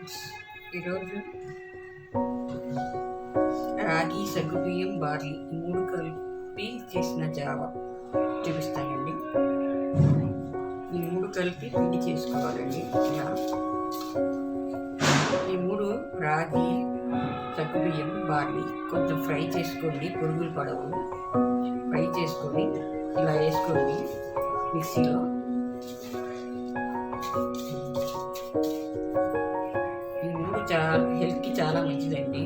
Friends, ఈరోజు రాగి, సగ్గుబియ్యం, బార్లీ ఈ మూడు కలిపి చేసిన జావా చూపిస్తానండి. ఈ మూడు కలిపి పిండి చేసుకోవాలండి. ఇలా ఈ మూడు రాగి, సగ్గుబియ్యం, బార్లీ కొంచెం ఫ్రై చేసుకోండి, పురుగులు పడవు. ఫ్రై చేసుకొని ఇలా వేసుకోండి మిక్సీలో. ఈ మూడు హెల్త్కి చాలా మంచిదండి.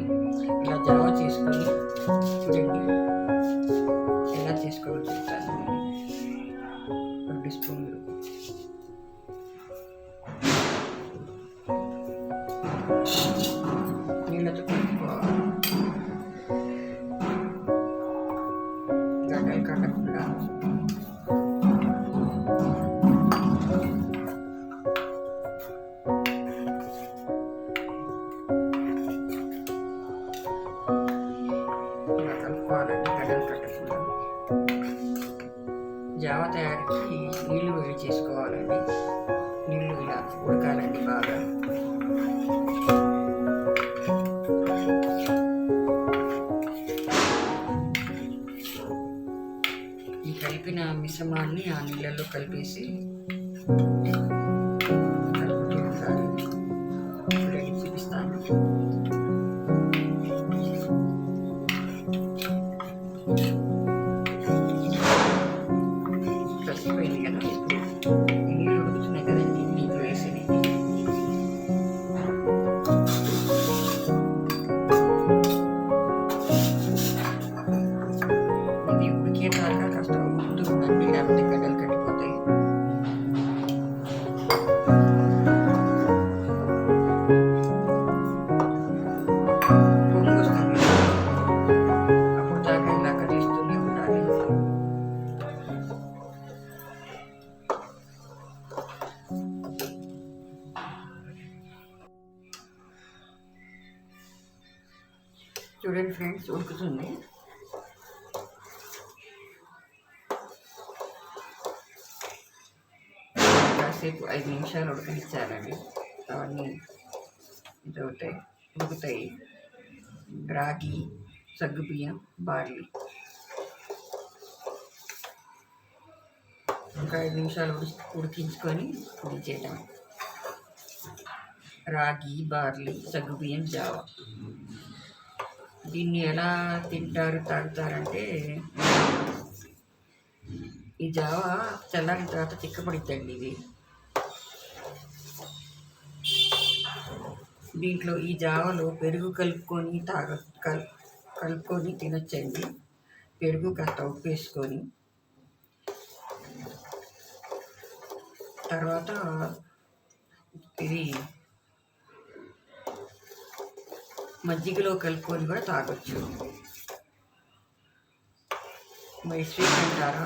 ఇలా జావా చేసుకొని చూడండి ఎలా చేసుకోవాలో చెప్తాను. 2 స్పూన్లు నీళ్ళతో కలుపుకోవాలి. గడ్డలు కట్టకుండా కలుపుకోవాలండి. గడ్డలు కట్టకుండా జావా తయారీకి నీళ్లు వేడి చేసుకోవాలండి. నీళ్లు ఇలా ఉడకాలండి బాగా. ఈ కలిపిన మిశ్రమాన్ని ఆ నీళ్ళల్లో కలిపేసి కలుపుతూ ఉండాలి. రెడీ చూపిస్తాను. కలిసిపోయింది కదా. ఇప్పుడు నీళ్ళు ఉడుకుతున్నాయి కదండి, నీళ్ళు వేసి ఇది ఉడికేదాకా కాస్త ఉడుకుతూ ఉండండి, లేకపోతే గడ్డలు కట్టిపోతాయి. పొంగు వస్తుంది, అప్పుడు దాకా ఇలా కదిలిస్తూనే ఉండాలి. చూడండి ఫ్రెండ్స్, ఉడుకుతుంది. కాసేపు 5 నిమిషాలు ఉడకనిచ్చాలండి. అవన్నీ ఇదవుతాయి, ఉడుకుతాయి. రాగి, సగ్గుబియ్యం, బార్లీ ఒక 5 నిమిషాలు ఉడికించుకొని ఉడిచేయటం. రాగి, బార్లీ, సగ్గుబియ్యం జావా. దీన్ని ఎలా తింటారు, తాగుతారంటే, ఈ జావా చల్లారిన తర్వాత చిక్కపడిద్దండి. ఇది దీంట్లో ఈ జావలో పెరుగు కలుపుకొని కలుపుకొని తినొచ్చండి. పెరుగు కాస్త ఉప్పు వేసుకొని, తర్వాత ఇది మజ్జిగలో కలుపుకొని కూడా తాగొచ్చు. మరి స్వీట్ అంటారా,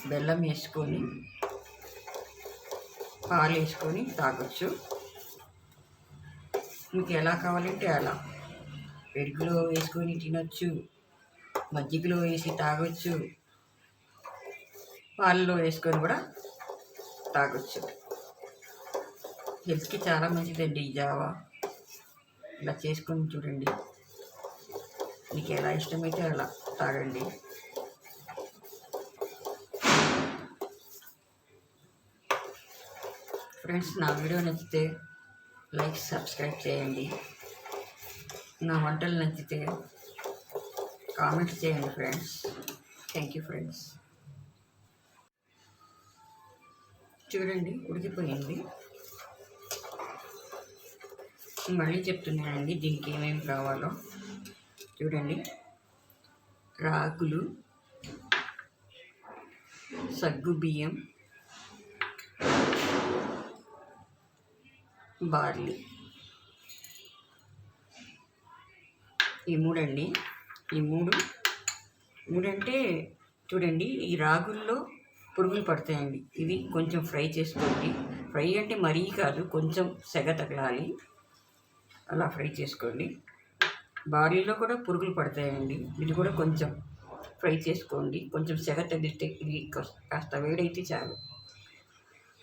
బెల్లం వేసుకొని పాలు వేసుకొని తాగొచ్చు. మీకు ఎలా కావాలంటే అలా. పెరుగులో వేసుకొని తినొచ్చు, మజ్జిగలో వేసి తాగొచ్చు, పాలలో వేసుకొని కూడా తాగొచ్చు. హెల్త్కి చాలా మంచిదండి ఈ జావా. ఇలా చేసుకొని చూడండి. మీకు ఎలా ఇష్టమైతే అలా తాగండి. ఫ్రెండ్స్, నా వీడియో నచ్చితే లైక్, సబ్స్క్రైబ్ చేయండి. నా వంటలు నచ్చితే కామెంట్ చేయండి ఫ్రెండ్స్. Thank you friends. చూడండి, ఉడికిపోయింది. మళ్ళీ చెప్తున్నానండి దీనికి ఏమేమి కావాలో. చూడండి, రాగులు, సగ్గుబియ్యం, బార్లీ, ఈ మూడండి. ఈ మూడంటే చూడండి, ఈ రాగుల్లో పురుగులు పడతాయండి. ఇవి కొంచెం ఫ్రై చేసుకోండి. ఫ్రై అంటే మరీ కాదు, కొంచెం సెగ తగలాలి, అలా ఫ్రై చేసుకోండి. బార్లీలో కూడా పురుగులు పడతాయండి. ఇది కూడా కొంచెం ఫ్రై చేసుకోండి. కొంచెం సెగ తగిలితే, ఇది కాస్త వేడైతే చాలు.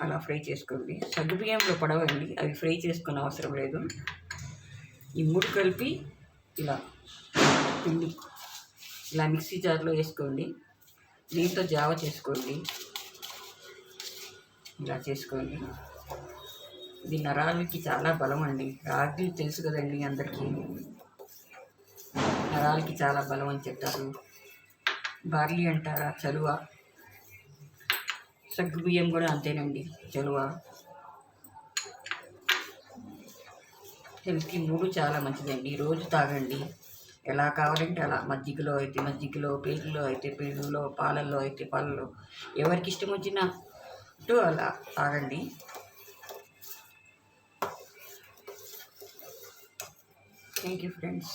అలా ఫ్రై చేసుకోండి. సగ్గుబియ్యంలో పడవండి, అవి ఫ్రై చేసుకునే అవసరం లేదు. ఈ 3 కలిపి ఇలా పిండి ఇలా మిక్సీ జార్లో వేసుకోండి. దీంతో జావ చేసుకోండి. ఇలా చేసుకోండి. ఇది నరాలకి చాలా బలం అండి. రాగి తెలుసు కదండి అందరికీ, నరాలకి చాలా బలం అని చెప్తారు. బార్లీ అంటారా చలువ, సగ్గుబియ్యం కూడా అంతేనండి, చలువ. హెల్త్కి 3 చాలా మంచిదండి. రోజు తాగండి. ఎలా కావాలంటే అలా, మజ్జిగలో అయితే మజ్జిగలో, పెరుగులో అయితే పెరుగులో, పాలల్లో అయితే పాలల్లో, ఎవరికి ఇష్టం వచ్చినట్టు అలా తాగండి. Thank you friends.